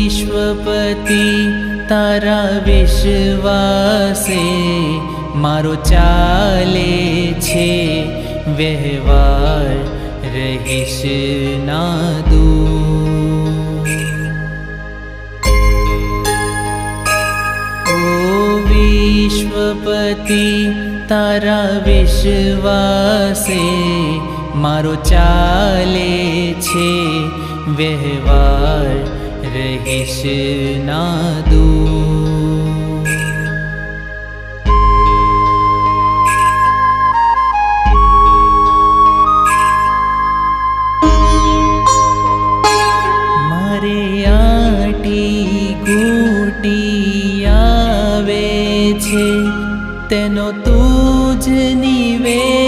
વિશ્વપતિ તારા વિશ્વાસે મારો ચાલે છે વ્યવહાર, રહીશ ના દૂર। ઓ વિશ્વપતિ તારા વિશ્વાસે મારો ચાલે છે વ્યવહાર, રહીશ ના દૂર। મારે આટી ઘૂંટી આવે છે તેનો તુજ નિવેદ